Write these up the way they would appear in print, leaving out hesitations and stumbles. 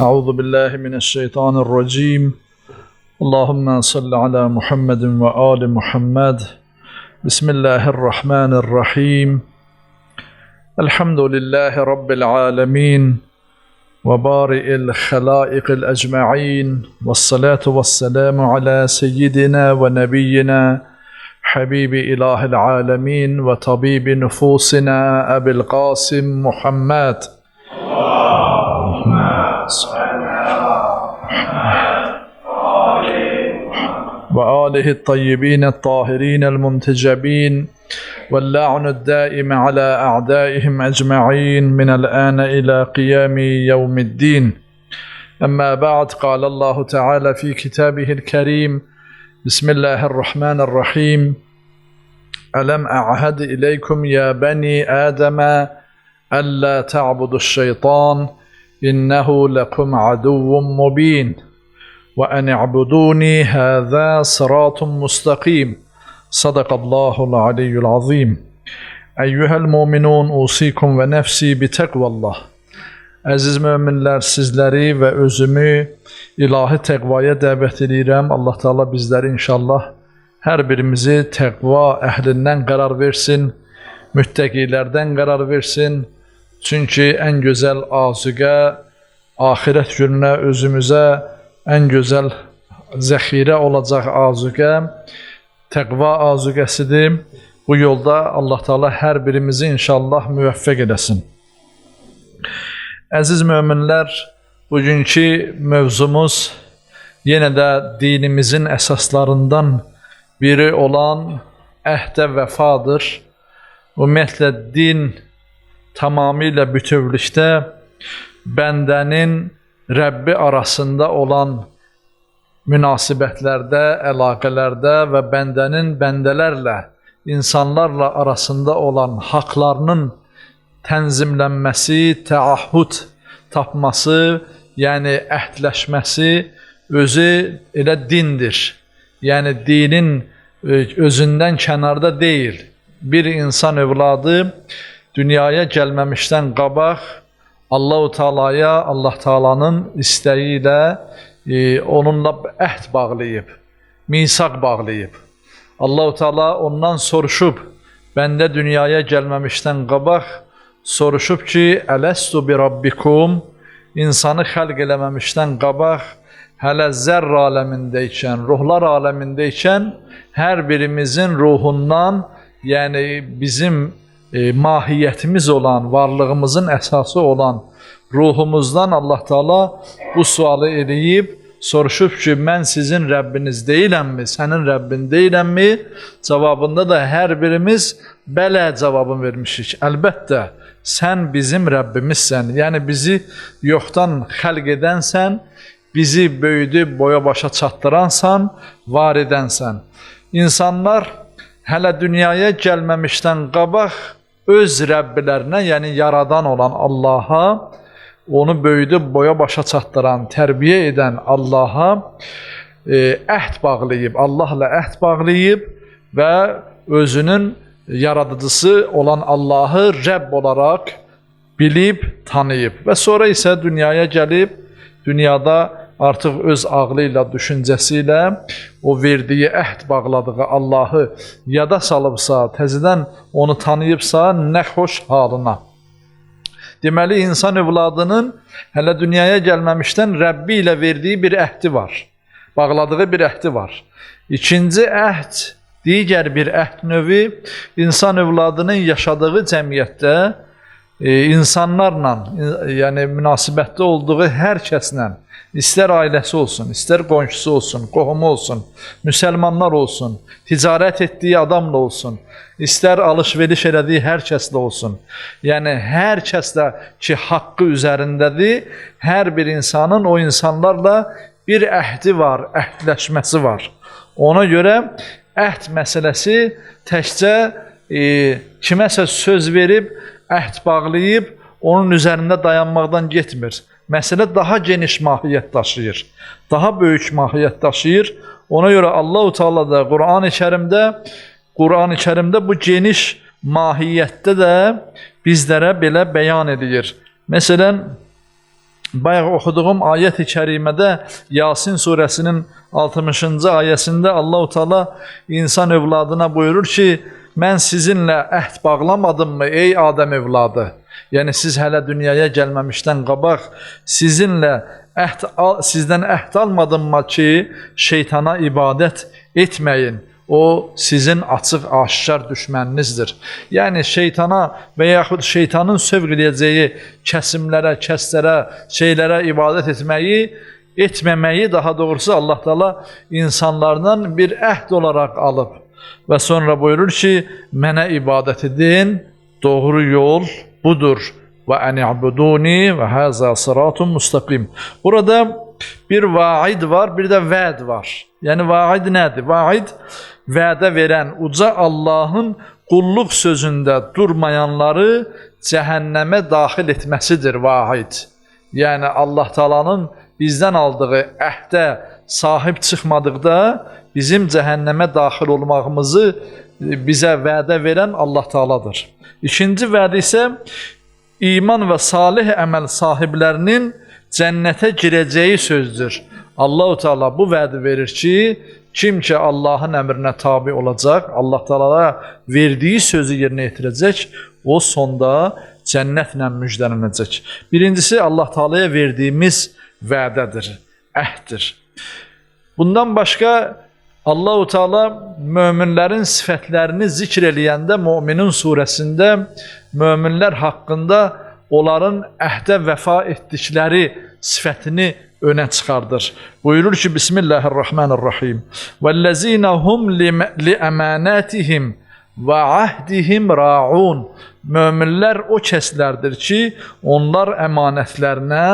أعوذ بالله من الشيطان الرجيم. اللهم صل على محمد وآل محمد. بسم الله الرحمن الرحيم. الحمد لله رب العالمين وبارئ الخلائق الأجمعين، والصلاة والسلام على سيدنا ونبينا حبيب إله العالمين وطبيب نفوسنا أبي القاسم محمد وآله الطيبين الطاهرين المنتجبين، واللعن الدائم على أعدائهم أجمعين من الآن إلى قيام يوم الدين. أما بعد، قال الله تعالى في كتابه الكريم: بسم الله الرحمن الرحيم. ألم أعهد إليكم يا بني آدم ألا تعبدوا الشيطان إنه لكم عدو مبين وأن اعبدوني هذا صراط مستقيم. صدق الله العلي العظيم. أيها المؤمنون أوصيكم ونفسي بتقوى الله. Əziz möminlər, sizləri və özümü ilahi təqvaya dəvət edirəm. Allah Teala bizləri inşallah hər birimizi təqva əhlindən qərar versin, müttəqilərdən qərar versin. Çünki ən gözəl azuqə, axirət gününə özümüzə ən gözəl zəxirə olacaq azuqə təqva azuqəsidir. Bu yolda Allah Teala hər birimizi inşallah müvəffəq eləsin. Əziz möminlər, bugünkü mövzumuz yenə də dinimizin əsaslarından biri olan əhdə vəfadır. Ümumiyyətlə, din tamamilə bütövlükdə bəndənin Rəbbi arasında olan münasibətlərdə, əlaqələrdə və bəndənin bəndələrlə, insanlarla arasında olan haqlarının tənzimlənməsi, təahhüd tapması, yəni əhdləşməsi özü elə dindir. Yəni dinin özündən kənarda deyil. Bir insan övladı dünyaya gəlməmişdən qabaq Allah-u Teala'ya, Allah Teala'nın istəyi ilə onunla əhd bağlayıb, misaq bağlayıb. Allah-u Teala ondan soruşub, bəndə dünyaya gəlməmişdən qabaq soruşub ki, Ələstu bi Rabbikum, insanı xəlq eləməmişdən qabaq, hələ zərr aləmindəykən, ruhlar aləmindəykən, hər birimizin ruhundan, yəni bizim mahiyyətimiz olan, varlığımızın əsası olan ruhumuzdan Allah Teala bu sualı eləyib, soruşub ki, mən sizin Rəbbiniz deyiləmmi, sənin Rəbbin deyiləmmi? Cavabında da hər birimiz bələ cavabını vermişik. Əlbəttə, sən bizim Rəbbimizsən, yəni bizi yoxdan xəlq edənsən, bizi böyüdüb boya başa çatdıransan, var edənsən. İnsanlar hələ dünyaya gəlməmişdən qabaq öz Rəbbilərinə, yəni yaradan olan Allaha, onu böyüdüb boya başa çatdıran, tərbiyə edən Allaha əhd bağlayıb, Allahla əhd bağlayıb və özünün yaradıcısı olan Allahı Rəbb olaraq bilib, tanıyıb və sonra isə dünyaya gəlib, dünyada artıq öz ağlı ilə, düşüncəsi ilə o verdiyi əhd bağladığı Allahı yada salıbsa, təzədən onu tanıyıbsa, nə xoş halına. Deməli, insan övladının hələ dünyaya gəlməmişdən Rəbbi ilə verdiyi bir əhdi var, bağladığı bir əhdi var. İkinci əhd, digər bir əhd növü insan övladının yaşadığı cəmiyyətdə insanlarla, yəni münasibətdə olduğu hər kəslə, istər ailəsi olsun, istər qonşusu olsun, qohumu olsun, müsəlmanlar olsun, ticarət etdiyi adamla olsun, istər alış-veriş elədiyi hər kəslə olsun. Yəni, hər kəslə ki, haqqı üzərindədir, hər bir insanın o insanlarla bir əhdi var, əhdləşməsi var. Ona görə əhd məsələsi təkcə kiməsə söz verib, əhd bağlayıb, onun üzərində dayanmaqdan getmir. Məsələ daha geniş mahiyyət daşıyır, daha böyük mahiyyət daşıyır. Ona görə Allah-u Teala da Qur'an-ı Kərimdə bu geniş mahiyyətdə də bizlərə belə bəyan edir. Məsələn, bayaq oxuduğum ayət-i kərimədə Yasin surəsinin 60-cı ayəsində Allah-u Teala insan övladına buyurur ki, mən sizinlə əhd bağlamadım mı ey Adəm övladı? Yəni siz hələ dünyaya gəlməmişdən qabaq sizdən əhd almadım mı ki, şeytana ibadət etməyin? O sizin açıq aşkar düşməninizdir. Yəni şeytana və yaxud şeytanın sövq edəcəyi kəsimlərə, kəslərə, şeylərə ibadət etməməyi daha doğrusu Allah Teala insanlardan bir əhd olaraq alıb. Və sonra buyurur ki, mənə ibadət edin, doğru yol budur. Və ən'ibuduni və həzə sıratun müstəqim. Burada bir vaid var, bir də vəd var. Yəni vaid nədir? Vaid vədə verən uca Allahın qulluq sözündə durmayanları cəhənnəmə daxil etməsidir vaid. Yəni Allah Taala'nın bizdən aldığı əhdə sahib çıxmadıqda bizim cəhənnəmə daxil olmağımızı bizə vədə verən Allah Taala'dır. İkinci vəd isə iman və salih əməl sahiblərinin cənnətə girəcəyi sözdür. Allah-u Teala bu vədi verir ki, kim ki Allahın əmrinə tabi olacaq, Allah Teala'ya verdiyi sözü yerinə yetirəcək, o sonda cənnətlə müjdələnəcək. Birincisi Allah Teala'ya verdiyimiz vədədir, əhdir. Bundan başqa Allah-u Teala möminlərin sifətlərini zikr eləyəndə Müminin surəsində möminlər haqqında onların əhdə vəfa etdikləri sifətini önə çıxardır. Buyurur ki, Bismillahirrahmanirrahim. وَالَّذِينَ هُمْ لِأَمَانَاتِهِمْ وَعَهْدِهِمْ رَاعُونَ. Möminlər o kəslərdir ki, onlar əmanətlərinə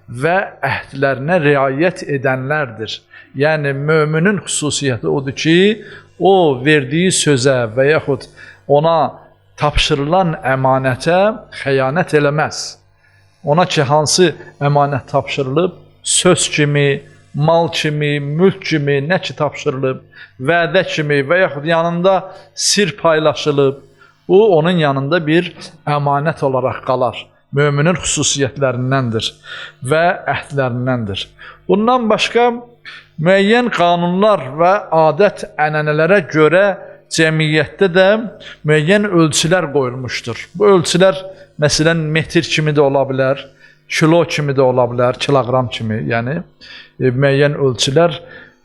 və əhdlərinə riayət edənlərdir. Yəni, müminin xüsusiyyəti odur ki, o verdiyi sözə və yaxud ona tapşırılan əmanətə xəyanət eləməz. Ona ki, hansı əmanət tapşırılıb, söz kimi, mal kimi, mülk kimi, nə ki tapşırılıb, vədə kimi və yaxud yanında sir paylaşılıb, bu onun yanında bir əmanət olaraq qalar. Müminin xüsusiyyətlərindəndir və əhdlərindəndir. Bundan başqa müəyyən qanunlar və adət-ənənələrə görə cəmiyyətdə də müəyyən ölçülər qoyulmuşdur. Bu ölçülər məsələn metr kimi də ola bilər, kilo kimi də ola bilər, kiloqram kimi, yəni müəyyən ölçülər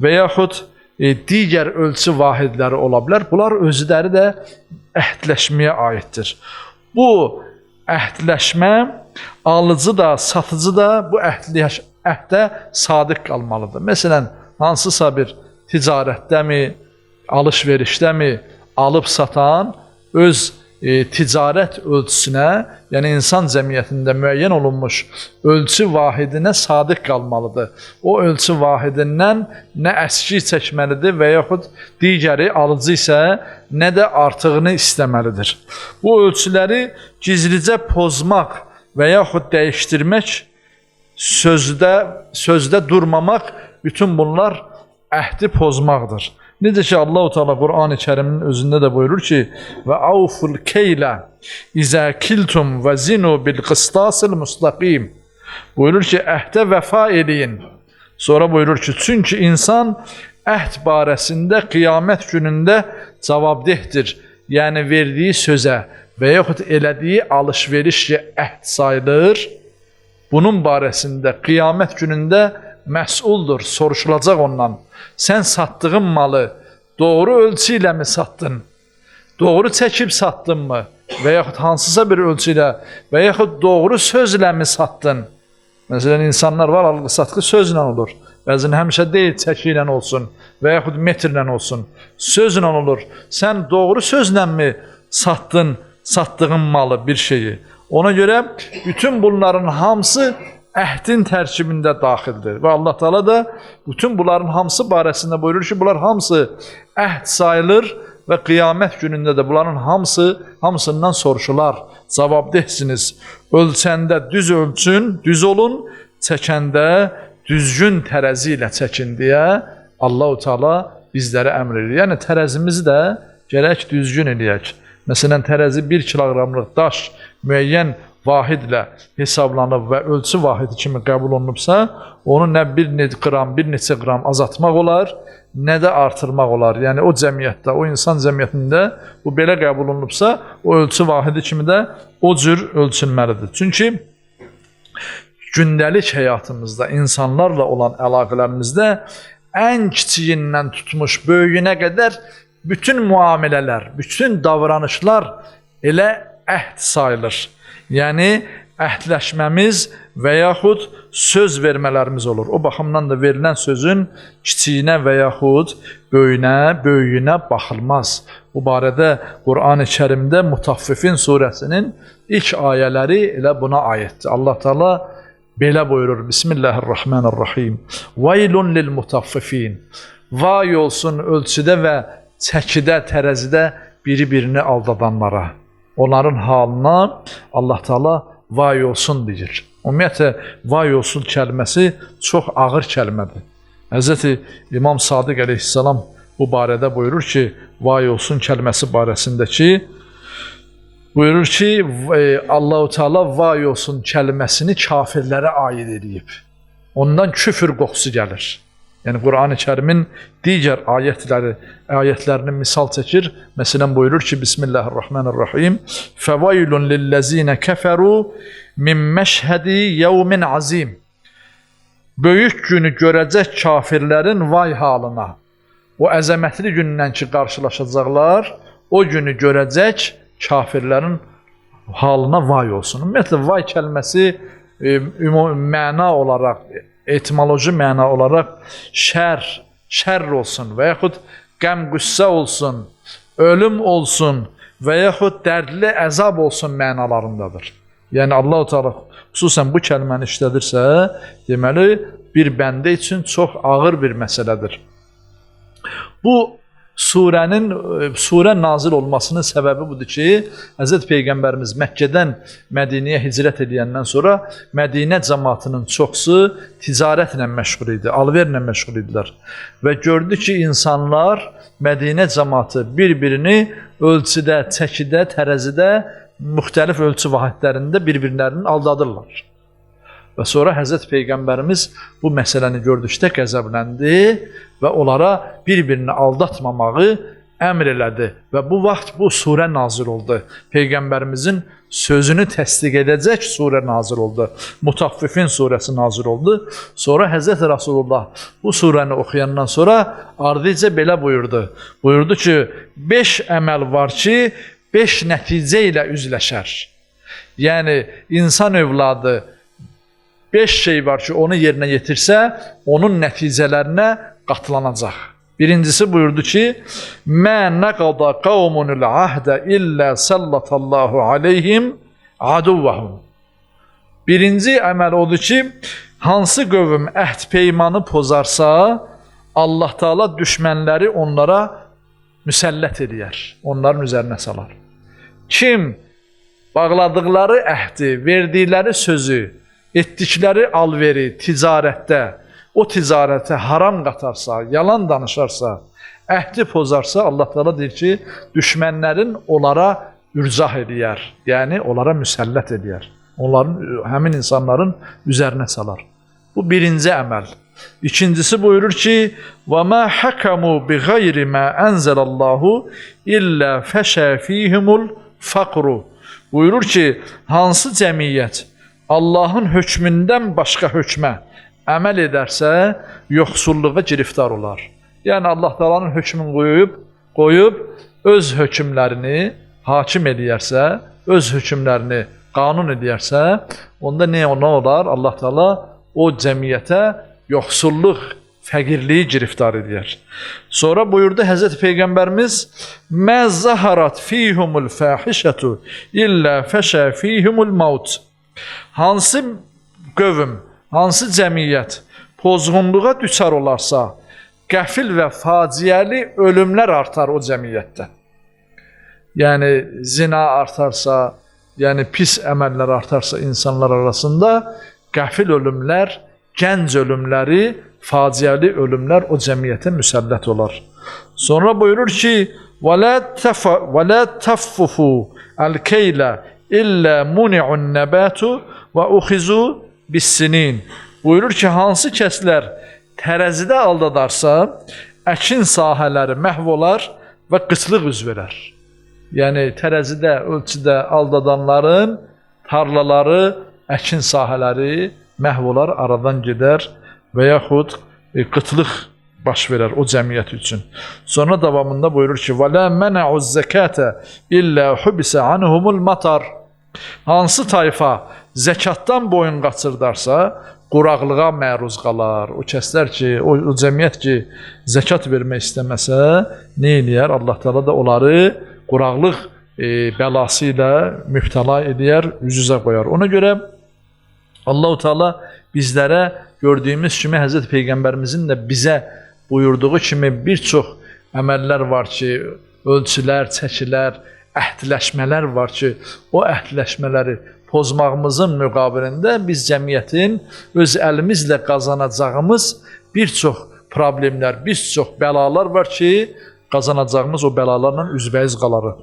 və yaxud digər ölçü vahidləri ola bilər. Bunlar özləri də əhdləşməyə aiddir. Bu əhdləşmə alıcı da, satıcı da bu əhdə sadiq qalmalıdır. Məsələn, hansısa bir ticarətdəmi, alış-verişdəmi alıb satan öz ticarət ölçüsünə, yəni insan cəmiyyətində müəyyən olunmuş ölçü vahidinə sadiq qalmalıdır. O ölçü vahidindən nə əski çəkməlidir və yaxud digəri alıcı isə nə də artığını istəməlidir. Bu ölçüləri gizlicə pozmaq və yaxud dəyişdirmək, sözdə durmamaq, bütün bunlar əhdi pozmaqdır. Necə ki Allah-u Teala Qur'an-ı Kərimin özündə də buyurur ki, və avful keylə izə kiltum və zinu bil qıstasil müstəqim. Buyurur ki, əhdə vəfa eləyin. Sonra buyurur ki, çünki insan əhd barəsində qiyamət günündə cavabdehdir. Yəni verdiyi sözə və yaxud elədiyi alış-veriş ki, əhd sayılır. Bunun barəsində qiyamət günündə məsuldur, soruşulacaq ondan. Sən satdığın malı doğru ölçü ilə mi satdın? Doğru çəkib satdın mı? Və yaxud hansısa bir ölçü ilə və yaxud doğru sözlə mi satdın? Məsələn, insanlar var, alqı-satqı sözlə olur. Bəzən həmişə deyil çəki ilə olsun və yaxud metrlə olsun. Sözlə olur. Sən doğru sözlə mi satdın, satdığın malı, bir şeyi? Ona görə bütün bunların hamısı əhdin tərkibində daxildir. Və Allah Teala da bütün bunların hamısı barəsində buyurur ki, bunlar hamısı əhd sayılır və qiyamət günündə də bunların hamısından soruşular. Cavabdehsiniz. Ölçəndə düz ölçün, düz olun, çəkəndə düzgün tərəzi ilə çəkin deyə Allah-u Teala bizlərə əmr edir. Yəni tərəzimizi də gərək düzgün eləyək. Məsələn, tərəzi 1 kiloqramlıq daş müəyyən vahidlə hesablanıb və ölçü vahidi kimi qəbul olunubsa, onu nə bir neçə qram azaltmaq olar, nə də artırmaq olar. Yəni o cəmiyyətdə, o insan cəmiyyətində bu belə qəbul olunubsa, o ölçü vahidi kimi də o cür ölçülməlidir. Çünki gündəlik həyatımızda, insanlarla olan əlaqələrimizdə ən kiçiyindən tutmuş böyüyünə qədər bütün müamilələr, bütün davranışlar elə əhd sayılır. Yəni, əhdləşməmiz və yaxud söz vermələrimiz olur. O baxımdan da verilən sözün kiçiyinə və yaxud böyüyünə baxılmaz. Bu barədə Qur'an-ı Kərimdə Mutaffifin surəsinin ilk ayələri elə buna aiddir. Allah Teala belə buyurur. Bismillahirrahmanirrahim. Vaylun lil mutaffifin. Vay olsun ölçüdə və çəkidə, tərəzidə biri-birini aldadanlara. Onların halına Allah Teala vay olsun deyir. Ümumiyyətlə, vay olsun kəlməsi çox ağır kəlmədir. Həzrəti İmam Sadiq əleyhissalam bu barədə buyurur ki, vay olsun kəlməsi barəsində ki, buyurur ki, Allah-u Teala vay olsun kəlməsini kafirlərə aid edib. Ondan küfür qoxusu gəlir. Yəni, Qur'an-ı Kərimin digər ayətlərini misal çəkir. Məsələn, buyurur ki, Bismillahirrahmanirrahim. Fəvaylun lilləzinə kəfəru min məşhədi yevmin azim. Böyük günü görəcək kafirlərin vay halına. O əzəmətli gündən ki, qarşılaşacaqlar, o günü görəcək kafirlərin halına vay olsun. Ümumiyyətlə, vay kəlməsi məna olaraq, etimoloji məna olaraq şər olsun və yaxud qəm-qüssə olsun, ölüm olsun və yaxud dərdli əzab olsun mənalarındadır. Yəni Allah-u Teala xüsusən bu kəlməni işlədirsə, deməli bir bəndə üçün çox ağır bir məsələdir. Bu surə nazil olmasının səbəbi budur ki, Həzrət Peyğəmbərimiz Məkkədən Mədinəyə hicrət edəndən sonra Mədinə cəmaatının çoxsu ticarətlə məşğul idi, alverlə məşğul idilər. Və gördü ki, insanlar, Mədinə cəmaatı bir-birini ölçüdə, çəkidə, tərəzidə, müxtəlif ölçü vahidlərində bir-birlərinin aldadırlar. Və sonra Həzrət Peyğəmbərimiz bu məsələni gördükdə qəzəbləndi və onlara bir-birini aldatmamağı əmr elədi. Və bu vaxt bu surə nazil oldu. Peyğəmbərimizin sözünü təsdiq edəcək surə nazil oldu. Mutaffifin surəsi nazil oldu. Sonra Həzrət Rasulullah bu surəni oxuyandan sonra ardıca belə buyurdu. Buyurdu ki, 5 əməl var ki, 5 nəticə ilə üzləşər. Yəni, insan övladı 5 şey var ki, onu yerinə yetirsə, onun nəticələrinə qatlanacaq. Birincisi buyurdu ki, Mə nəqada qavmunul ahdə illə sallatallahu aleyhim aduvvahum. Birinci əməl odur ki, hansı qövm əhd peymanı pozarsa, Allah Teala düşmənləri onlara müsəllət edər, onların üzərinə salar. Kim bağladıqları əhdi, verdikləri sözü, etdikləri alveri ticarətdə, o ticarətə haram qatarsa, yalan danışarsa, əhdi pozarsa, Allah Teala deyir ki, düşmənlərin onlara ürcah edər, yəni onlara müsəllət edər. Onların, həmin insanların üzərinə salar. Bu birinci əməl. İkincisi buyurur ki, وَمَا حَكَمُوا بِغَيْرِ مَا أَنْزَلَ اللّٰهُ إِلَّا فَشَى فِيهِمُ الْفَقْرُ. Buyurur ki, hansı cəmiyyət Allahın hökmündən başqa hökmə əməl edərsə, yoxsulluğa giriftar olar. Yəni, Allah Teala'nın hökmünü qoyub, öz hökmlərini hakim edərsə, öz hökmlərini qanun edərsə, onda nə olar? Allah Teala o cəmiyyətə yoxsulluq, fəqirliyi giriftar edər. Sonra buyurdu Həzrət Peyğəmbərimiz, Mə zaharat fihumul fəhişətu illə fəşə fihumul maut. Hansı qövm, hansı cəmiyyət pozğunluğa düçar olarsa, qəfil və faciəli ölümlər artar o cəmiyyətdə. Yəni, zina artarsa, yəni pis əməllər artarsa insanlar arasında, qəfil ölümlər, gənc ölümləri, faciəli ölümlər o cəmiyyətə müsəllət olar. Sonra buyurur ki, وَلَا تَفُّفُوا الْكَيْلَ illə muni'un nəbatu və uxizu bis-sinin. Buyurur ki, hansı kəslər tərəzidə aldadarsa, əkin sahələri məhv olar və qıtlıq üz verər. Yəni, tərəzidə, ölçüdə aldadanların tarlaları, əkin sahələri məhv olar, aradan gedər və yaxud qıtlıq baş verər o cəmiyyət üçün. Sonra davamında buyurur ki, وَلَا مَنَعُ الزَّكَاةَ إِلَّا حُبِسَ عَنْهُمُ الْمَطَرِ. Hansı tayfa zəkatdan boyun qaçırdarsa, quraqlığa məruz qalar. O kəslər ki, o cəmiyyət ki, zəkat vermək istəməsə, nə eləyər? Allah Teala da onları quraqlıq bəlası ilə mübtəla edər, üz-üzə qoyar. Ona görə Allah Teala bizlərə gördüyümüz kimi Həzrəti Peyğəmbərimizin də bizə buyurduğu kimi bir çox əməllər var ki, ölçülər, çəkilər, əhdləşmələr var ki, o əhdləşmələri pozmağımızın müqabilində biz cəmiyyətin öz əlimizlə qazanacağımız bir çox problemlər, bir çox bəlalar var ki, qazanacağımız o bəlalarla üzbəyiz qalarıq.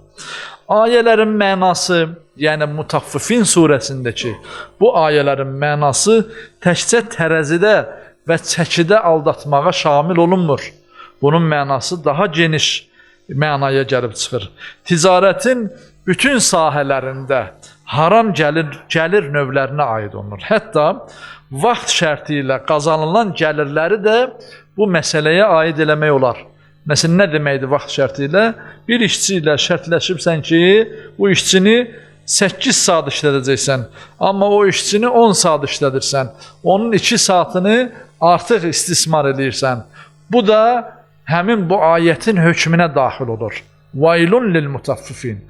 Ayələrin mənası, yəni Mutaffifin surəsindəki bu ayələrin mənası təkcə tərəzidə və çəkidə aldatmağa şamil olunmur. Bunun mənası daha geniş mənaya gəlib çıxır. Ticarətin bütün sahələrində haram gəlir növlərinə aid olunur. Hətta vaxt şərti ilə qazanılan gəlirləri də bu məsələyə aid eləmək olar. Məsələn, nə deməkdir vaxt şərti ilə? Bir işçi ilə şərtləşibsən ki, bu işçini 8 saat işlədəcəksən, amma o işçini 10 saat işlədirsən, onun 2 saatını artıq istismar edirsən. Bu da həmin bu ayətin hökmünə daxil olur. Vaylun lil mutaffifin.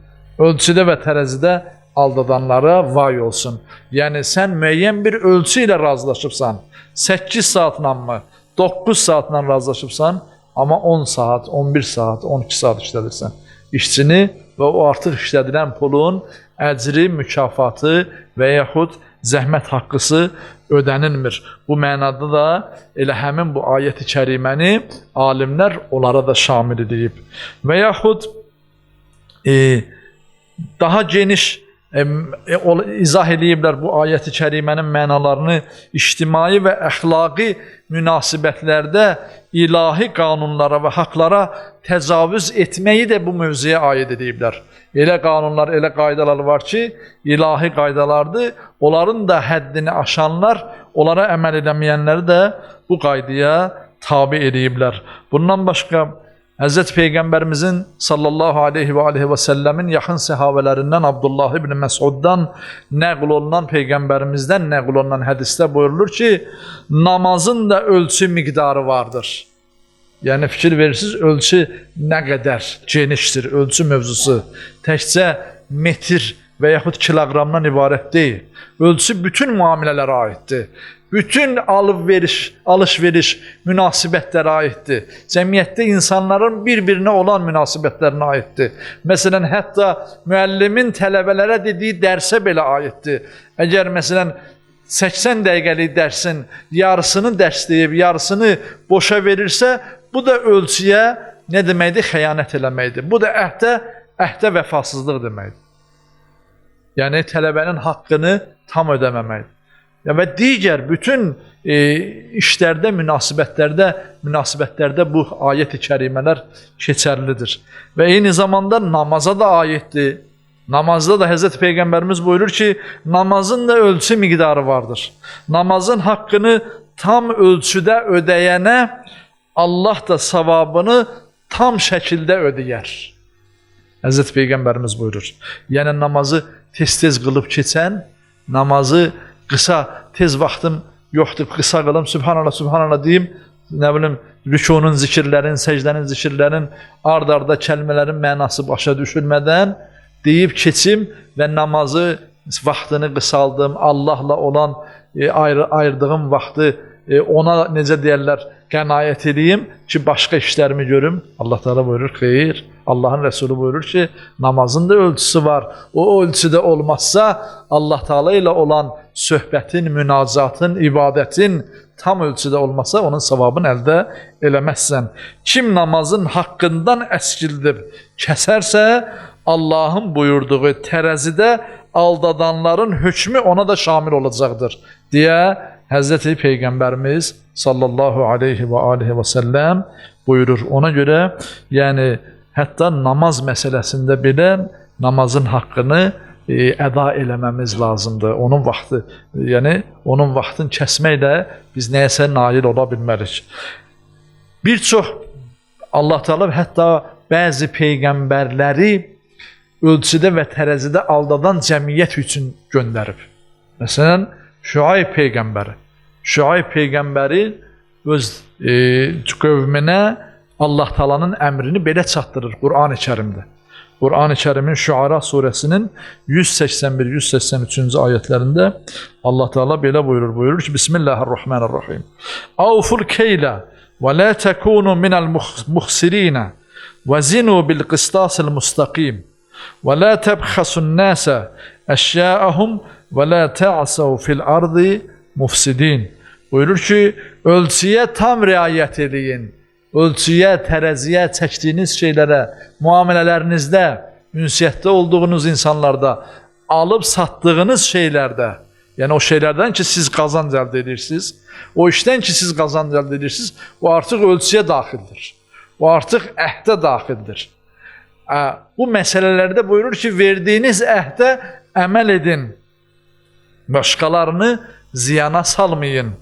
Ölçüdə və tərəzidə aldadanlara vay olsun. Yəni, sən müəyyən bir ölçü ilə razılaşıbsan, 8 saatla mı, 9 saatla razılaşıbsan, amma 10 saat, 11 saat, 12 saat işlədirsən işçini və o artıq işlədilən pulun əcri, mükafatı və yaxud zəhmət haqqısı ödənilmir. Bu mənada da elə həmin bu ayət-i kəriməni alimlər onlara da şamil edib. Və yaxud daha geniş izah ediblər bu ayət-i kərimənin mənalarını ictimai və əxlaqi münasibətlərdə ilahi qanunlara və haqlara təcavüz etməyi də bu mövzuya aid ediblər. Elə qanunlar, elə qaydalar var ki, ilahi qaydalardır. Onların da həddini aşanlar, onlara əməl edəməyənləri də bu qaydaya tabi ediblər. Bundan başqa Həzrət Peyğəmbərimizin sallallahu aleyhi və səlləmin yaxın səhabələrindən Abdullah ibn Məsuddan nəql olunan, Peyğəmbərimizdən nəql olunan hədisdə buyurulur ki, namazın da ölçü miqdarı vardır. Yəni, fikir verirsiniz, ölçü nə qədər genişdir, ölçü mövzusu. Təkcə metr və yaxud kiloqramdan ibarət deyil. Ölçü bütün müamilələrə aiddir. Bütün alış-veriş münasibətlərə aiddir. Cəmiyyətdə insanların bir-birinə olan münasibətlərinə aiddir. Məsələn, hətta müəllimin tələbələrə dediyi dərsə belə aiddir. Əgər, məsələn, 80 dəqiqəlik dərsin yarısını dərsləyib, yarısını boşa verirsə, bu da ölçüyə nə deməkdir? Xəyanət eləməkdir. Bu da əhdə vəfasızlıq deməkdir. Yəni, tələbənin haqqını tam ödəməməkdir. Və digər bütün işlərdə, münasibətlərdə bu ayət-i kərimələr keçərlidir. Və eyni zamanda namaza da aiddir. Namazda da Həzrəti Peyğəmbərimiz buyurur ki, namazın da ölçü miqdarı vardır. Namazın haqqını tam ölçüdə ödəyənə Allah da savabını tam şəkildə ödəyər. Həzrəti Peyğəmbərimiz buyurur. Yəni, namazı tez-tez qılıb keçən, namazı qısa, tez vaxtım yoxdur, qısa qılım, Sübhanallah, Sübhanallah deyim, nə bilim, rükunun zikirlərin, səcdənin zikirlərin, ard-arda kəlmələrin mənası başa düşülmədən deyib keçim və namazı, vaxtını qısaldım, Allahla olan ayırdığım vaxtı ona necə deyərlər, qənaət edeyim ki, başqa işlərimi görüm. Allah Teala buyurur, xeyr. Allahın Rəsulü buyurur ki, namazın da ölçüsü var. O ölçüdə olmazsa, Allah Teala ilə olan söhbətin, münacatın, ibadətin tam ölçüdə olmasa, onun savabını əldə eləməzsən. Kim namazın haqqından əskildib, kəsərsə, Allahın buyurduğu tərəzidə aldadanların hökmü ona da şamil olacaqdır deyə Həzrəti Peyğəmbərimiz sallallahu aleyhi və aleyhi və səlləm buyurur. Ona görə yəni hətta namaz məsələsində belə namazın haqqını əda eləməmiz lazımdır. Onun vaxtı, yəni onun vaxtını kəsməklə biz nəyəsə nail ola bilmərik. Bir çox Allah Teala hətta bəzi peyğəmbərləri ölçüdə və tərəzidə aldadan cəmiyyət üçün göndərib. Məsələn, Şuayb peyğəmbəri öz qövmünə Allah Teala'nın əmrini belə çatdırır Qur'an-ı Kərimdə. Qur'an-ı Kərimin Şuara surəsinin 181-183-cü ayətlərində Allah Teala belə buyurur ki, Bismillahirrahmanirrahim. Awful keyla və la takunu minal muxsirina və zinu bil qistasil mustaqim və la tabxasun nasa əşya'ahum və la ta'asav fil ardı mufsidin. Buyurur ki, ölçüyə tam riayət edin. Ölçüyə, tərəziyə, çəkdiyiniz şeylərə, müamilərinizdə, ünsiyyətdə olduğunuz insanlarda, alıb satdığınız şeylərdə, yəni o şeylərdən ki, siz qazanc əldə edirsiniz, o işdən ki, siz qazanc əldə edirsiniz, o artıq ölçüyə daxildir. O artıq əhdə daxildir. Bu məsələlərdə buyurur ki, verdiyiniz əhdə əməl edin. Başqalarını ziyana salmayın.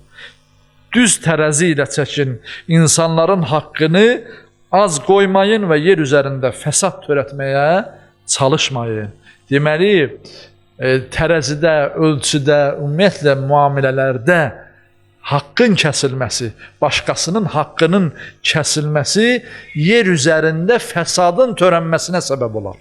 Düz tərəzi ilə çəkin, insanların haqqını az qoymayın və yer üzərində fəsad törətməyə çalışmayın. Deməli, tərəzidə, ölçüdə, ümumiyyətlə müamilələrdə haqqın kəsilməsi, başqasının haqqının kəsilməsi yer üzərində fəsadın törənməsinə səbəb olar.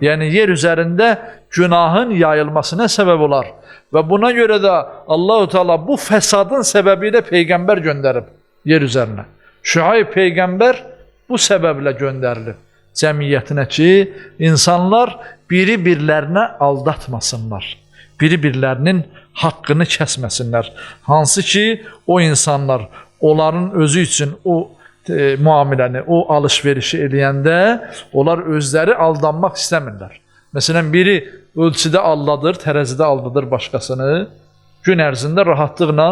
Yəni, yer üzərində günahın yayılmasına səbəb olar. Və buna görə də Allah-u Teala bu fəsadın səbəbi ilə Peyğəmbər göndərib yer üzərinə. Şuayb Peyğəmbər bu səbəblə göndərilib cəmiyyətinə ki, insanlar biri-birlərinə aldatmasınlar. Biri-birlərinin haqqını kəsməsinlər. Hansı ki, o insanlar onların özü üçün o müamiləni, o alış-verişi eləyəndə onlar özləri aldanmaq istəmirlər. Məsələn, biri ölçüdə aldadır, tərəzidə aldadır başqasını, gün ərzində rahatlıqla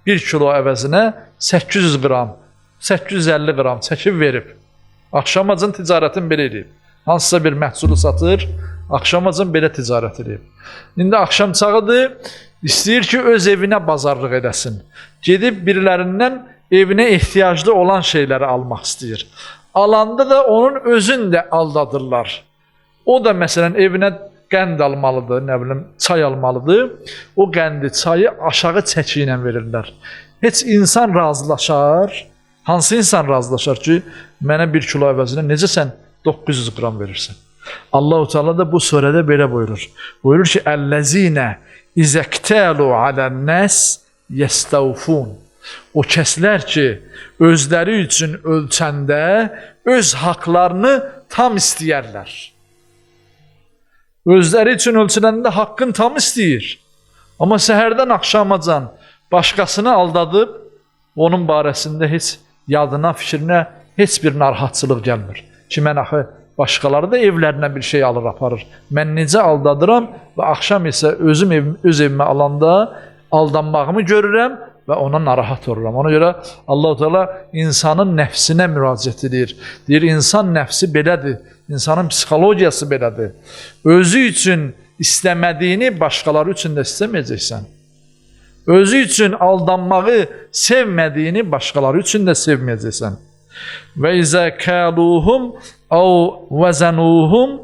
1 kilo əvəzinə 800 qram, 850 qram çəkib verib. Axşamacın ticarətin belə edib. Hansısa bir məhsulu satır, axşamacın belə ticarət edib. İndi axşam çağıdır, istəyir ki, öz evinə bazarlıq edəsin. Gedib birilərindən evinə ehtiyaclı olan şeyləri almaq istəyir. Alanda da onun özünü də aldadırlar. O da məsələn evinə qənd almalıdır, nə bilim, çay almalıdır. O qəndi, çayı aşağı çəki ilə verirlər. Heç insan razılaşar, hansı insan razılaşar ki, mənə 1 kilo əvəzinə necə sən 900 qram verirsən? Allah-u Teala da bu surədə belə buyurur. Buyurur ki, Əl-ləzinə izəktəlu alən-nəs yəstəvfun. O kəslər ki, özləri üçün ölçəndə öz haqlarını tam istəyərlər. Özləri üçün ölçüləndə haqqın tam istəyir. Amma səhərdən axşamacan başqasını aldadıb, onun barəsində heç yadına, fikrinə heç bir narahatçılıq gəlmir. Ki, mən axı başqaları da evlərinə bir şey alır, aparır. Mən necə aldadıram və axşam isə öz evimə alanda aldanmağımı görürəm və ona narahat oluram. Ona görə Allah-u Teala insanın nəfsinə müraciət edir. Deyir, insan nəfsi belədir. İnsanın psixologiyası belədir. Özü üçün istəmədiyini başqaları üçün də istəməyəcəksən. Özü üçün aldanmağı sevmədiyini başqaları üçün də sevməyəcəksən. Və izə kəluhum əv vəzənuhum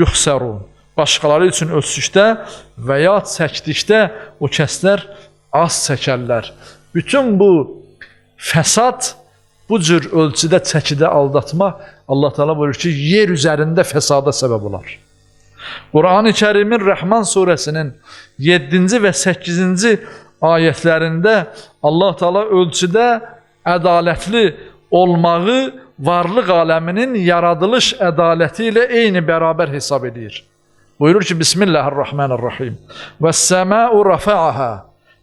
yuxsərun. Başqaları üçün ölçüşdə və ya çəkdikdə o kəslər az çəkərlər. Bütün bu fəsad, bu cür ölçüdə, çəkidə aldatma Allah Teala buyurur ki, yer üzərində fəsada səbəb olar. Qur'an-ı Kərimin Rəhman surəsinin 7-ci və 8-ci ayətlərində Allah Teala ölçüdə ədalətli olmağı varlıq aləminin yaradılış ədaləti ilə eyni bərabər hesab edir. Buyurur ki, Bismillahirrahmanirrahim. Vəs-səma'u rafa'aha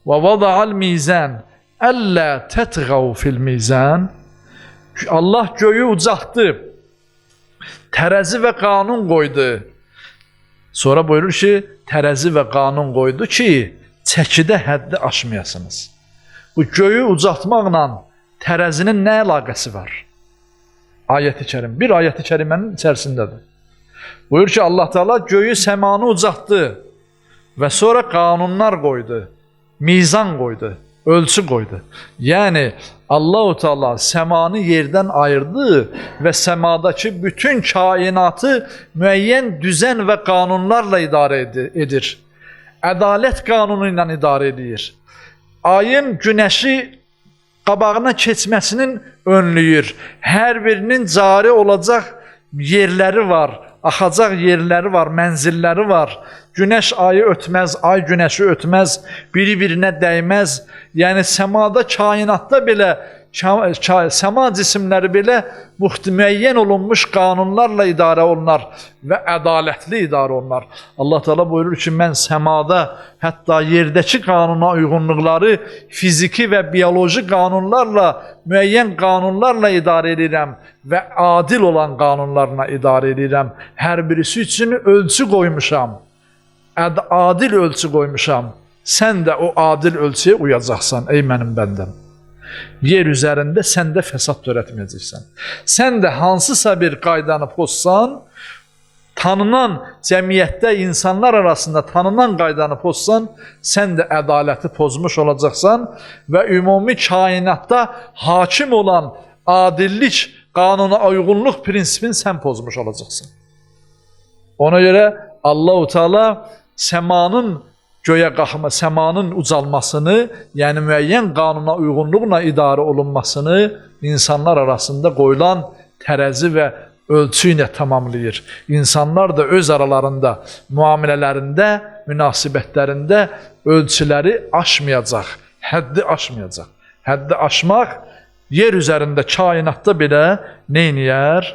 və vada'al mizan əllə tətğav fil mizan. Allah göyü ucaltdı. Tərəzi və qanun qoydu. Sonra buyurur ki, tərəzi və qanun qoydu ki, çəkidə həddi aşmayasınız. Bu göyü ucaltmaqla tərəzinin nə əlaqəsi var? Ayət-i kərim, bir ayət-i kərimənin içərisindədir. Buyur ki, Allah Teala göyü, səmanı ucaltdı və sonra qanunlar qoydu, mizan qoydu, ölçü qoydu. Yəni Allah-u Teala səmanı yerdən ayırdı və səmadakı bütün kainatı müəyyən düzən və qanunlarla idarə edir. Ədalət qanunu ilə idarə edir. Ayın, günəşi qabağına keçməsinin önlüyür. Hər birinin cari olacaq yerləri var, axacaq yerləri var, mənzilləri var. Günəş ayı ötməz, ay günəşi ötməz, biri-birinə dəyməz. Yəni səmada, kainatda belə, səma cisimləri belə müəyyən olunmuş qanunlarla idarə olunar və ədalətli idarə olunar. Allah Teala buyurur ki, mən səmada hətta yerdəki qanuna uyğunluqları fiziki və bioloji qanunlarla, müəyyən qanunlarla idarə edirəm və adil olan qanunlarla idarə edirəm. Hər birisi üçün ölçü qoymuşam. Adil ölçü qoymuşam. Sən də o adil ölçüyə uyacaqsan, ey mənim bəndəm. Yer üzərində sən də fəsad törətməyəcəksən. Sən də hansısa bir qaydanı pozsan, tanınan cəmiyyətdə, insanlar arasında tanınan qaydanı pozsan, sən də ədaləti pozmuş olacaqsan və ümumi kainatda hakim olan adillik, qanuna uyğunluq prinsipini sən pozmuş olacaqsan. Ona görə Allah-u Teala səmanın göyə qalxma, səmanın ucalmasını, yəni müəyyən qanuna uyğunluqla idarə olunmasını insanlar arasında qoyulan tərəzi və ölçü ilə tamamlayır. İnsanlar da öz aralarında, müamilələrində, münasibətlərində ölçüləri aşmayacaq, həddi aşmayacaq. Həddi aşmaq yer üzərində, kainatda belə neyniyər?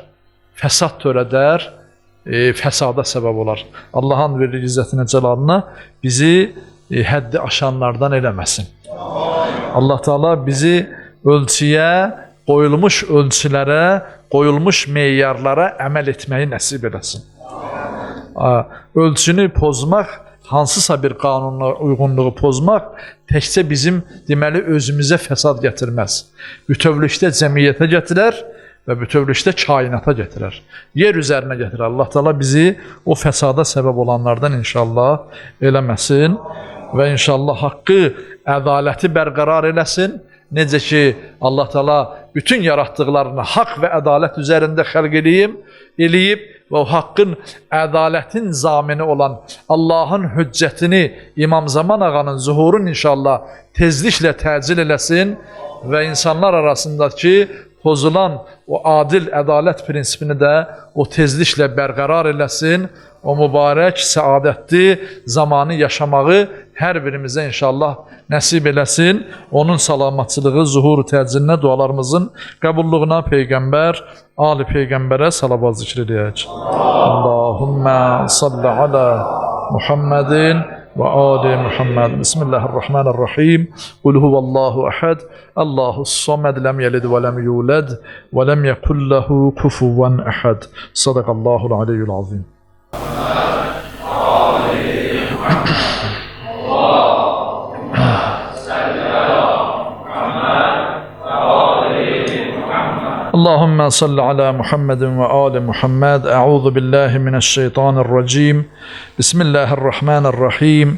Fəsad törədər, fəsada səbəb olar. Allahın verir izzətinə, cəlalına bizi həddi aşanlardan eləməsin. Allah Teala bizi ölçüyə, qoyulmuş ölçülərə, qoyulmuş meyarlara əməl etməyi nəsib eləsin. Ölçünü pozmaq, hansısa bir qanunla uyğunluğu pozmaq təkcə bizim deməli özümüzə fəsad gətirməz. Bütövlükdə cəmiyyətə gətirər və bütövlükdə kainata gətirər. Yer üzərinə gətirər. Allah Teala bizi o fəsada səbəb olanlardan inşallah eləməsin və inşallah haqqı, ədaləti bərqərar eləsin. Necə ki Allah Teala bütün yaratdıqlarını haqq və ədalət üzərində xəlq eləyib və o haqqın, ədalətin zamini olan Allahın hüccətini İmam Zaman ağanın zuhurun inşallah tezliklə təcil eləsin və insanlar arasındakı pozulan o adil ədalət prinsipini də o tezliklə bərqərar eləsin. O mübarək, səadətli zamanı yaşamağı hər birimizə inşallah nəsib eləsin. Onun salamatçılığı, zuhuru təcilinə, dualarımızın qəbulluğuna Peyğəmbər, Ali Peyğəmbərə salavat zikr edək. Allahümmə salli alə Muhammedin ve Ali Muhammed. Bismillahirrahmanirrahim. Kul huvallahu ehad. Allahus samed, lem yelid ve lem yulad ve lem yekul lehu kufuven ehad. Sadakallahul aliyyul azim. اللهم صل على محمد وآل محمد. أعوذ بالله من الشيطان الرجيم. بسم الله الرحمن الرحيم.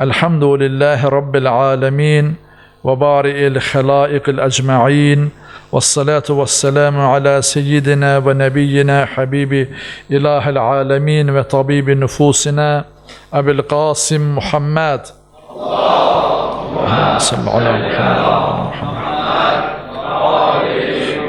الحمد لله رب العالمين وبارئ الخلائق الأجمعين، والصلاة والسلام على سيدنا ونبينا حبيب إله العالمين وطبيب نفوسنا أبي القاسم محمد. اللهم صل على محمد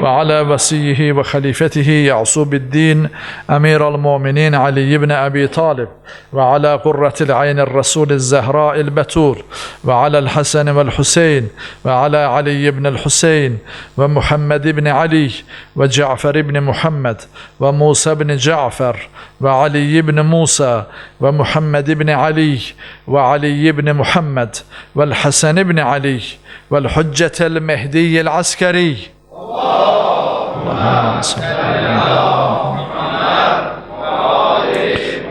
وعلى وصيه وخليفته يعصوب الدين أمير المؤمنين علي بن أبي طالب، وعلى قرة العين الرسول الزهراء البتول، وعلى الحسن والحسين، وعلى علي بن الحسين، ومحمد بن علي، وجعفر بن محمد، وموسى بن جعفر، وعلي بن موسى، ومحمد بن علي، وعلي بن محمد، والحسن بن علي، والحجة المهدي العسكري. اللهم صل على محمد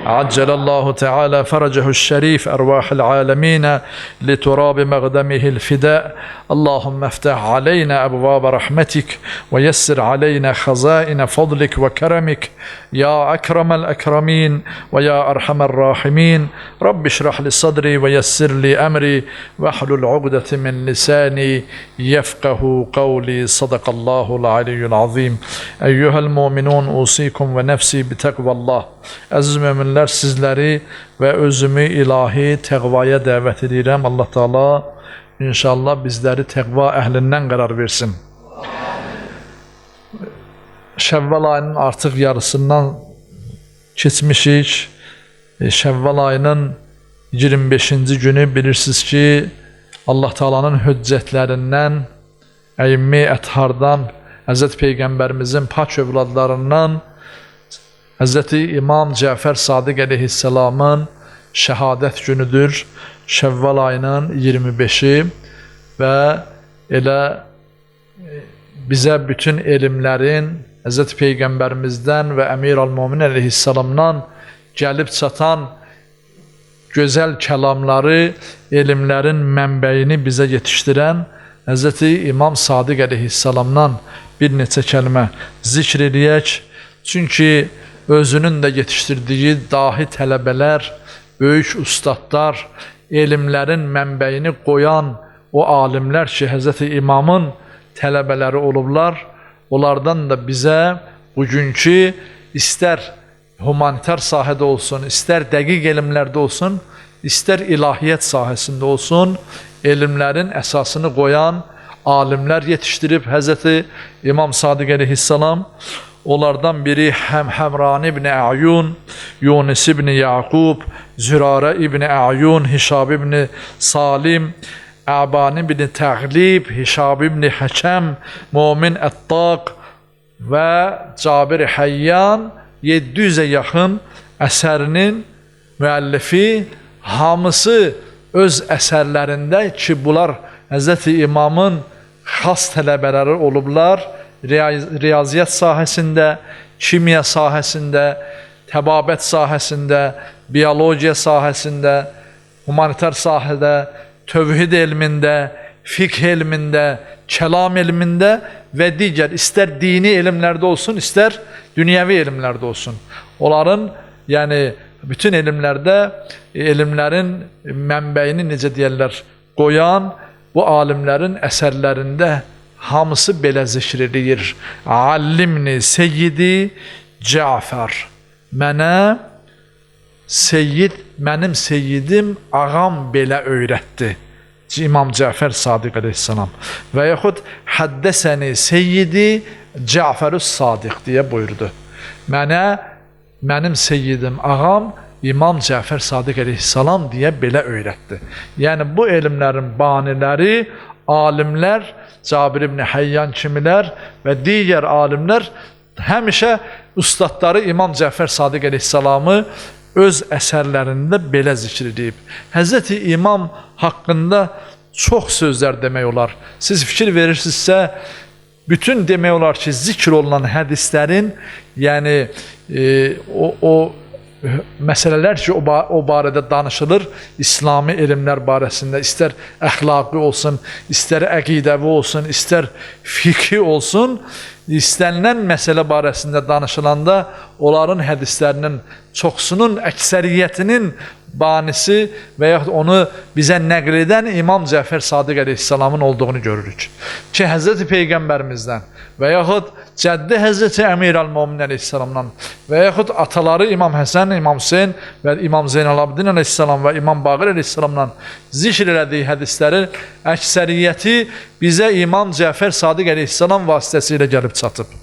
عجل الله تعالى فرجه الشريف أرواح العالمين لتراب مغدمه الفداء اللهم افتح علينا أبواب رحمتك ويسر علينا خزائن فضلك وكرمك يا أكرم الأكرمين ويا أرحم الراحمين رب اشرح لي صدري ويسر لي أمري واحلل عقدة من لساني يفقه قولي صدق الله العلي العظيم أيها المؤمنون أوصيكم ونفسي بتقوى الله Əziz müminlər, sizləri və özümü ilahi təqvaya dəvət edirəm. Allah Teala inşallah bizləri təqva əhlindən qərar versin. Şəvval ayının artıq yarısından keçmişik. Şəvval ayının 25-ci günü bilirsiniz ki, Allah Teala'nın hüccətlərindən, əimmi əthardan, Həzrət Peyğəmbərimizin pak övladlarından Hz. İmam Cəfər Sadiq əleyhisselamın şəhadət günüdür. Şəvval ayının 25-i və elə bizə bütün elmlərin Hz. Peyğəmbərimizdən və Əmir al-Mömin əleyhisselamdan gəlib çatan gözəl kəlamları, elmlərin mənbəyini bizə yetişdirən Hz. İmam Sadiq əleyhisselamdan bir neçə kəlmə zikr eləyək. Çünki özünün də yetişdirdiyi dahi tələbələr, böyük ustadlar, elmlərin mənbəyini qoyan o alimlər ki, Hz. İmamın tələbələri olublar, onlardan da bizə bugünkü istər humanitar sahədə olsun, istər dəqiq elmlərdə olsun, istər ilahiyyat sahəsində olsun, elmlərin əsasını qoyan alimlər yetişdirib Hz. İmam Sadiq əleyhisselam. Onlardan biri Həmran ibn A'yun, Yunus ibn Yaqub, Zürarə ibn A'yun, Hişab ibn Salim, Əban ibn Təğlib, Hişab ibn Həkəm, Momin Əttaq və Cabir Həyyan 700-ə yaxın əsərinin müəllifi, hamısı öz əsərlərində ki, bunlar Hz. İmamın xas tələbələri olublar, riyaziyyat sahəsində, kimya sahəsində, təbabət sahəsində, biologiya sahəsində, humanitar sahədə, tövhid elmində, fiqh elmində, kəlam elmində və digər istər dini elmlərdə olsun, istər dünyəvi elmlərdə olsun. Onların, yəni bütün elmlərdə elmlərin mənbəyini necə deyərlər, qoyan bu alimlərin əsərlərində hamısı belə zikr edir. Allimni seyyidi Cəfər. Mənə seyyid, mənim seyyidim, ağam belə öyrətdi. İmam Cəfər Sadiq əleyhisselam. Və yaxud həddəsəni seyyidi Cəfərüs Sadiq deyə buyurdu. Mənə, mənim seyyidim, ağam İmam Cəfər Sadiq əleyhisselam deyə belə öyrətdi. Yəni bu elmlərin baniləri, alimlər, Cabir ibn Həyyan kimilər və digər alimlər həmişə ustadları İmam Cəfər Sadiq əleyhisselamı öz əsərlərində belə zikr edib. Həzrəti İmam haqqında çox sözlər demək olar. Siz fikir verirsinizsə, bütün demək olar ki, zikr olunan hədislərin, yəni o məsələlər ki, o barədə danışılır, İslami elmlər barəsində, istər əxlaqi olsun, istər əqidəvi olsun, istər fiqhi olsun, istənilən məsələ barəsində danışılanda onların hədislərinin çoxsunun, əksəriyyətinin banisi və yaxud onu bizə nəql edən İmam Cəfər Sadiq əleyhisselamın olduğunu görürük. Ki, Həzrəti Peyğəmbərimizdən və yaxud cəddi Həzrəti Əmir al-Mömin əleyhisselamdan və yaxud ataları İmam Həsən, İmam Hüseyin və İmam Zeynalabdin əleyhisselam və İmam Baqir əleyhisselamdan zikr elədiyi hədislərin əksəriyyəti bizə İmam Cəfər Sadiq əleyhisselam vasitəsilə gəlib çatıb.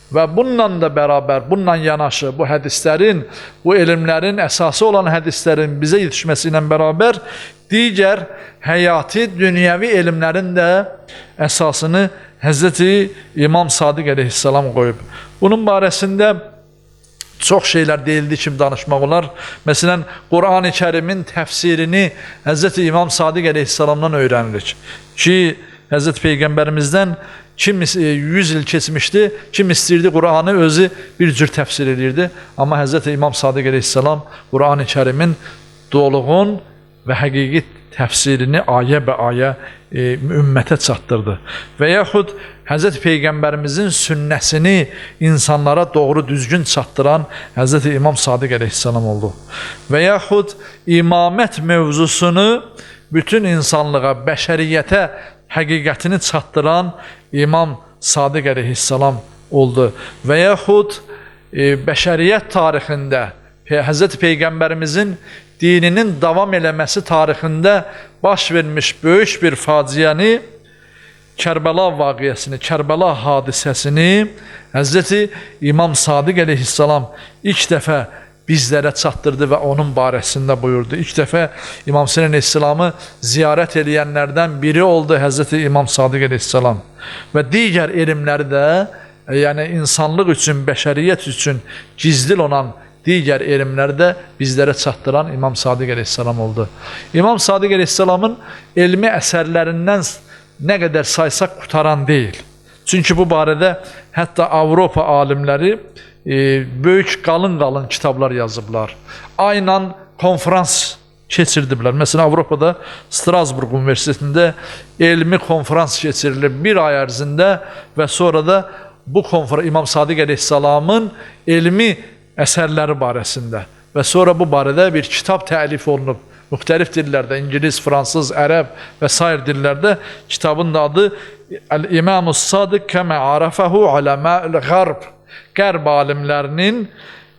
Və bununla da bərabər, bununla yanaşı bu hədislərin, bu elmlərin əsası olan hədislərin bizə yetişməsi ilə bərabər digər həyati, dünyəvi elmlərin də əsasını Həzrəti İmam Sadiq əleyhisselam qoyub. Bunun barəsində çox şeylər deyildiyi kimi danışmaq olar. Məsələn, Qur'an-ı Kərimin təfsirini Həzrəti İmam Sadiq əleyhisselamdan öyrənirik ki, Həzrət Peyğəmbərimizdən kim 100 il keçmişdi, kim istəyirdi Qur'anı özü bir cür təfsir edirdi. Amma Həzrət İmam Sadiq əleyhissalam Qur'an-ı Kərimin dolğun və həqiqi təfsirini ayə bə ayə ümmətə çatdırdı. Və yaxud Həzrət Peyğəmbərimizin sünnəsini insanlara doğru düzgün çatdıran Həzrət İmam Sadiq əleyhissalam oldu. Və yaxud imamət mövzusunu bütün insanlığa, bəşəriyyətə həqiqətini çatdıran İmam Sadiq əleyhissalam oldu. Və yaxud bəşəriyyət tarixində Həzrət Peyğəmbərimizin dininin davam eləməsi tarixində baş vermiş böyük bir faciəni, Kərbəla vaqiəsini, Kərbəla hadisəsini Həzrəti İmam Sadiq əleyhissalam ilk dəfə bizlərə çatdırdı və onun barəsində buyurdu. İlk dəfə İmam Hüseyn əleyhissalamı ziyarət edənlərdən biri oldu Həzrəti İmam Sadiq əleyhissalam. Və digər elmləri də, yəni insanlıq üçün, bəşəriyyət üçün gizli olan digər elmləri də bizlərə çatdıran İmam Sadiq əleyhissalam oldu. İmam Sadiq əleyhissalamın elmi əsərlərindən nə qədər saysaq qutaran deyil. Çünki bu barədə hətta Avropa alimləri böyük qalın kitablar yazıblar. Aynan konferans keçirdiblər. Məsələn, Avropada Strasburg Universitetində elmi konferans keçirilib bir ay ərzində və sonra da bu İmam Sadiq əleyhissalamın elmi əsərləri barəsində və sonra bu barədə bir kitab təlif olunub. Müxtəlif dillərdə, İngilis, Fransız, Ərəb və sair dillərdə kitabın adı Əl-İmamus Sadiq kəmə arafəhu aləmə'l Gərb. Qərb alimlərinin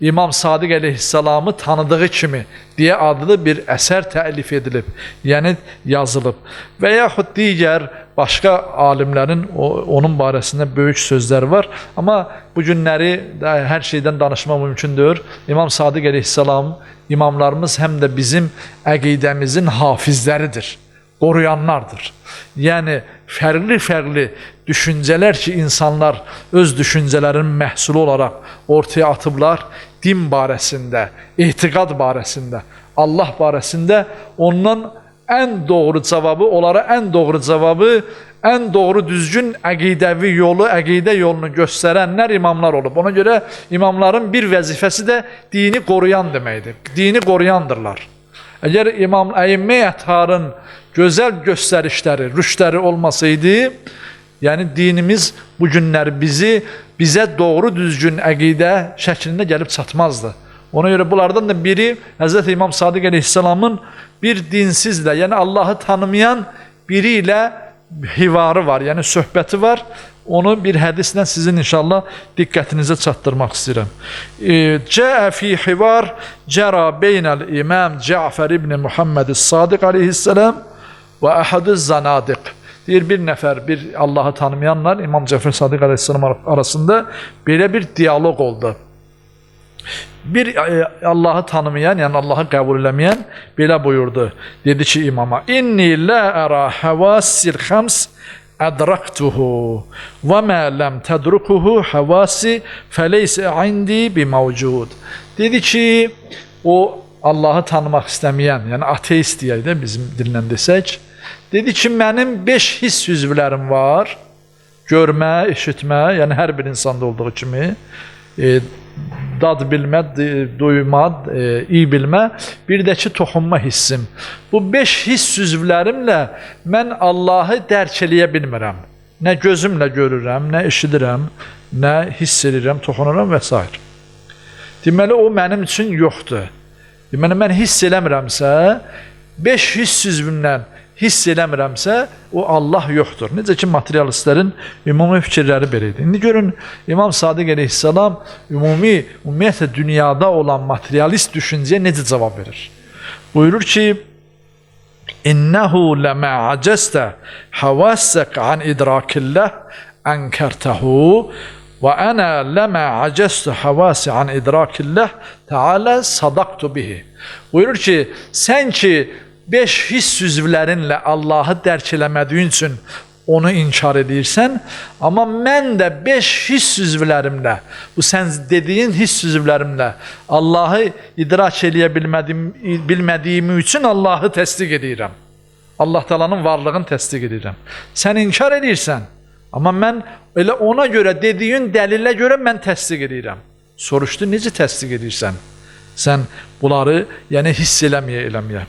İmam Sadiq əleyhissalamı tanıdığı kimi deyə adlı bir əsər təlif edilib, yəni yazılıb. Və yaxud digər başqa alimlərin onun barəsində böyük sözləri var. Amma bu günləri hər şeydən danışmaq mümkündür. İmam Sadiq əleyhissalam, imamlarımız həm də bizim əqidəmizin hafizləridir, qoruyanlardır. Yəni, fərqli düşüncələr ki, insanlar öz düşüncələrinin məhsulu olaraq ortaya atıblar, din barəsində, etiqad barəsində, Allah barəsində ondan ən doğru cavabı, onlara ən doğru cavabı, ən doğru düzgün əqidəvi yolu, əqidə yolunu göstərənlər imamlar olub. Ona görə imamların bir vəzifəsi də dini qoruyan deməkdir. Dini qoruyandırlar. Əgər İmam Əimmə Ətharın gözəl göstərişləri, rüştləri olmasaydı, yəni dinimiz bu günlər bizə doğru düzgün əqidə şəklində gəlib çatmazdı. Ona görə bunlardan da biri Həzrət İmam Sadiq əleyhissalamın bir dinsizlə, yəni Allahı tanımayan biri ilə hivarı var, yəni söhbəti var. Onu bir hədislə sizin inşallah diqqətinizə çatdırmaq istəyirəm. Cəə fi hivar cəra beynəl imam Cəfər ibn Muhammed Sadiq aleyhissalam və əhədüz zanadiq. Deyir, bir nəfər, bir Allahı tanımayanlar İmam Cəfər Sadiq aleyhissalam arasında belə bir diyaloq oldu. Bir Allahı tanımayan, yəni Allahı qəbul eləməyən belə buyurdu. Dedi ki imama, İnni lə ərə həvassil xəms ədraktuhu və mə ləm tədrukuhu həvasi fəleysə indi bi mavcud. Dedi ki, o Allahı tanımaq istəməyən, yəni ateist deyək də bizim dillə desək, dedi ki, mənim 5 hiss üzvlərim var, görmə, eşitmə, yəni hər bir insanda olduğu kimi, dad bilmə, duyma, iyi bilmə, bir də ki, toxunma hissim. Bu 5 hiss üzvlərimlə mən Allahı dərk eləyə bilmirəm. Nə gözümlə görürəm, nə eşidirəm, nə hiss edirəm, toxunuram və s. Deməli, o mənim üçün yoxdur. Deməli, mən hiss eləmirəmsə, 5 hiss üzvümdən hiss eləmirəmsə, o Allah yoxdur. Necə ki, materialistlərin ümumi fikirləri beləydi. İndi görün, İmam Sadiq əleyhissalam ümumiyyətlə dünyada olan materialist düşüncəyə necə cavab verir? Buyurur ki, İnnəhu ləmə acəstə həvəssək an idrakilləh ənkərtəhu və ənə ləmə acəstə həvəsi an idrakilləh təalə sadaqtu bihi. Buyurur ki, sən ki, 5 hiss üzvlərinlə Allahı dərk eləmədiyin üçün onu inkar edirsən, amma mən də 5 hiss üzvlərimlə, bu sən dediyin hiss üzvlərimlə Allahı idrak eləyə bilmədiyimi üçün Allahı təsdiq edirəm. Allah Taala'nın varlığını təsdiq edirəm. Sən inkar edirsən, amma mən elə ona görə dediyin dəlillə görə mən təsdiq edirəm. Soruşdu, necə təsdiq edirsən? Sən bunları yəni hiss eləməyə.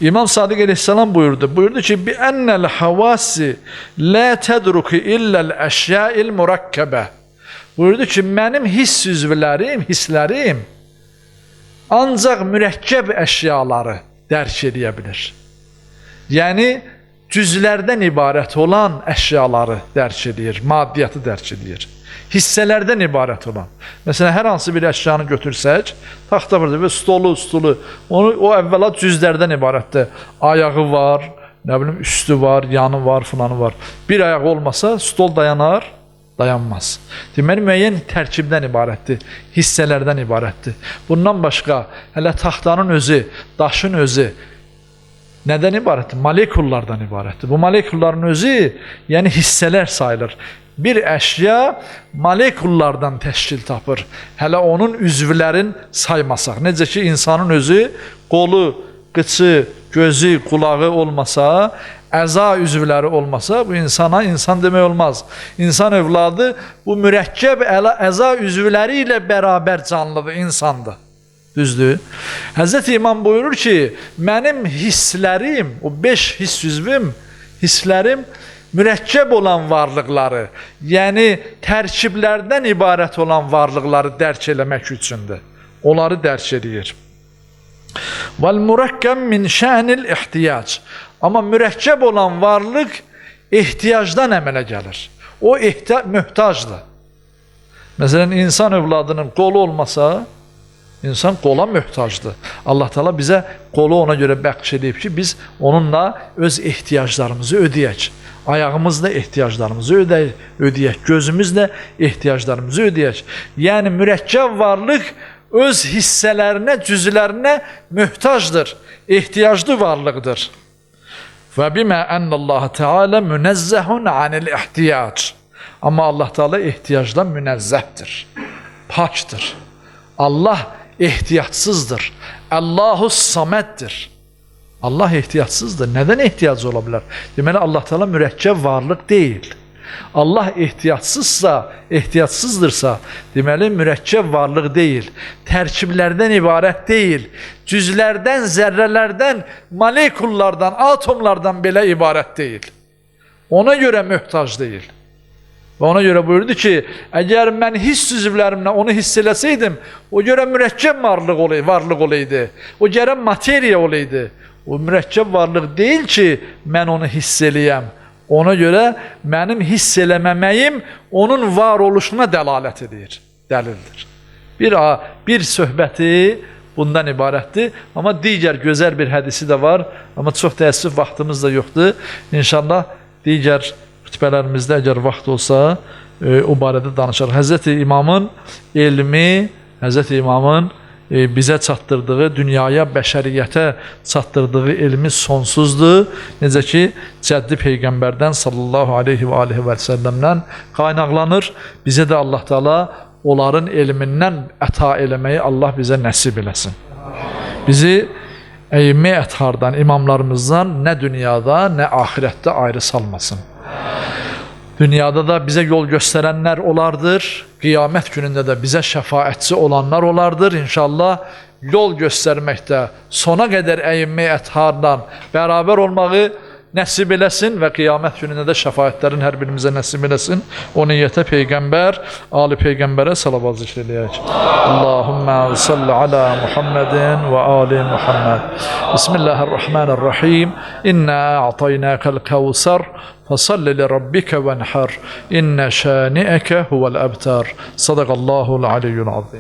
İmam Sadiq əleyhissalam buyurdu ki, bi ennel havasi la tedruku illa'l eşya'il murakkebe. Buyurdu ki, mənim hiss üzvlərim, hisslərim ancaq mürəkkəb əşyaları dərk edə bilir. Yəni cüzlərdən ibarət olan əşyaları dərk edir, maddiyyatı dərk edir. Hissələrdən ibarət olan. Məsələn, hər hansı bir əşyanı götürsək, taxta və stolu, o əvvəla cüzlərdən ibarətdir. Ayağı var, nə bilim, üstü var, yanı var, filanı var. Bir ayağı olmasa stol dayanar, dayanmaz. Deməli, müəyyən tərkibdən ibarətdir, hissələrdən ibarətdir. Bundan başqa, hələ taxtanın özü, daşın özü nədən ibarətdir? Molekullardan ibarətdir. Bu molekulların özü, yəni hissələr sayılır. Bir əşya molekullardan təşkil tapır. Hələ onun üzvlərin saymasaq. Necə ki, insanın özü, qolu, qıçı, gözü, qulağı olmasa, əza üzvləri olmasa, bu insana insan demək olmaz. İnsan övladı bu mürəkkəb əza üzvləri ilə bərabər canlıdır, insandır. Düzdür? Həzrət İmam buyurur ki, mənim hisslərim, o 5 hiss üzvüm, hisslərim mürəkkəb olan varlıqları, yəni tərkiblərdən ibarət olan varlıqları dərk eləmək üçündür. Onları dərk edir. وَالْمُرَكَّمْ مِنْ شَأْنِ الْاِحْتِيَاجِ. Amma mürəkkəb olan varlıq ehtiyacdan əmələ gəlir. O möhtacdır. Məsələn, insan övladının qolu olmasa, insan qola möhtacdır. Allah Teala bizə qolu ona görə bəxş edib ki, biz onunla öz ehtiyaclarımızı ödəyək. Ayağımızla ehtiyaclarımızı ödəyək. Gözümüzlə ehtiyaclarımızı ödəyək. Yəni, mürəkkəb varlıq öz hissələrinə, cüzlərinə möhtacdır, ehtiyaclı varlıqdır. Və bimə ennəllaha Teala münezzəhun anil ihtiyac. Amma Allah Teala ehtiyacdan münezzəhdir, pakdır. Allah ehtiyacsızdır. Allahu saməddir. Allah ehtiyacsızdır. Nədən ehtiyacı ola bilər? Deməli, Allah Teala mürəkkəb varlıq deyil. Allah ehtiyacsızdırsa, deməli, mürəkkəb varlıq deyil. Tərkiblərdən ibarət deyil. Cüzlərdən, zərrələrdən, molekullardan, atomlardan belə ibarət deyil. Ona görə möhtac deyil. Və ona görə buyurdu ki, əgər mən hiss üzvlərimlə onu hiss eləsəydim, o görə mürəkkəb varlıq olaydı. O gərək materiya olaydı. O mürəkkəb varlıq deyil ki, mən onu hiss eləyəm. Ona görə mənim hiss eləməməyim onun var oluşuna dəlalət edir, dəlildir. Bir söhbəti bundan ibarətdir. Amma digər gözəl bir hədisi də var. Amma çox təəssüf vaxtımız da yoxdur. İnşallah digər xütbələrimizdə əgər vaxt olsa o barədə danışar. Həzrəti İmamın elmi, Həzrəti İmamın bizə çatdırdığı, dünyaya, bəşəriyyətə çatdırdığı elmi sonsuzdur. Necə ki, Cəddi Peyğəmbərdən sallallahu aleyhi və aleyhi və səlləmdən qaynaqlanır. Bizə də Allah Teala onların elmindən əta eləməyi Allah bizə nəsib eləsin. Bizi əyyimə əthardan, imamlarımızdan nə dünyada, nə ahirətdə ayrı salmasın. Dünyada da bizə yol göstərənlər olardır, qiyamət günündə də bizə şəfaətçi olanlar olardır. İnşallah yol göstərməkdə sona qədər əyyimə əthardan bərabər olmağı nəsib eləsin və qiyamət günündə də şəfaətlərin hər birimizə nəsib eləsin. O niyyətə Peyğəmbər, Ali Peyğəmbərə salavat zikr eləyək. Allahümmə salli alə Muhammedin və Ali Muhammed. Bismillahirrahmanirrahim. İnnə a'taynəkəl kəvsər. فصل لربك وانحر إن شانئك هو الأبتر. صدق الله العلي العظيم.